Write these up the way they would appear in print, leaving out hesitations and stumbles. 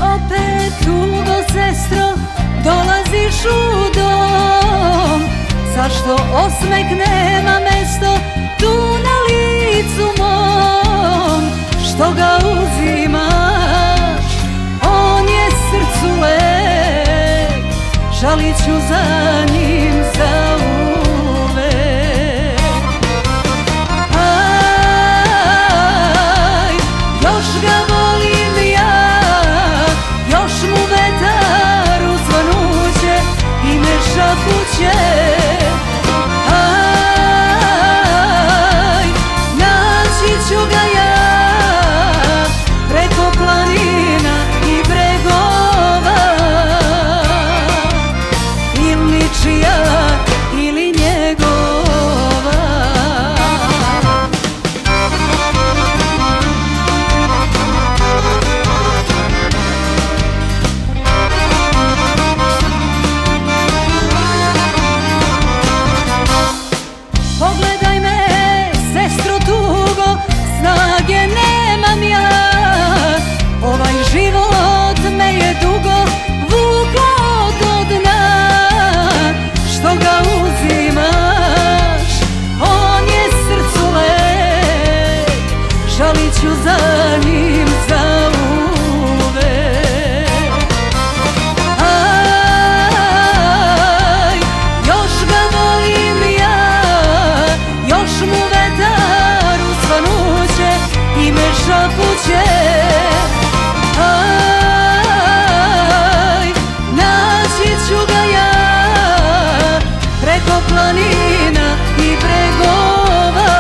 opet tugo, sestro, dolaziš u dom? Zašto osmeh nema mesto tu na licu mom? Što ga uzimaš, on je srcu lek, žalit ću za njim zauvek. Aj, još ga volim ja, još mu vetar uzvanuće i me šapuće. Aj, naći ću ga ja preko planina i bregova, ili čija ili njegova. Pogledaj me, sestro, tugo, snage nemam ja. Ovaj život me je dugo vukao do dna. Što ga uzimaš, on je srcu lek, žalit ću za njim zauvek. Aj, još ga volim ja, još mu vetar uzvanuće i me šapuće. Aj, naći ću ga ja preko planina i bregova,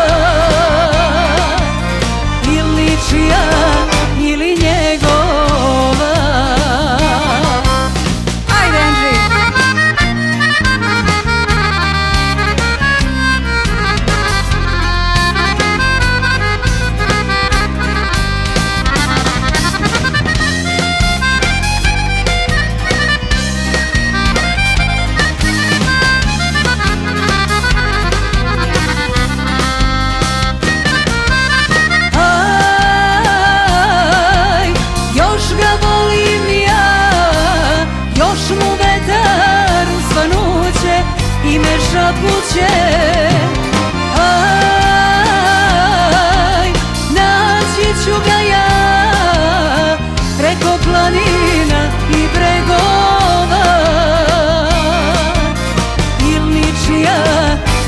ili čija ili njegova. Ajde, Andri! I me šapuće. Aj, naći ću ga ja preko planina i bregova, ili čija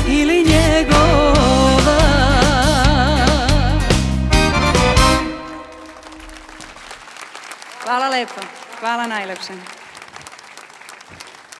ili njegova. Hvala lepo, hvala najlepše.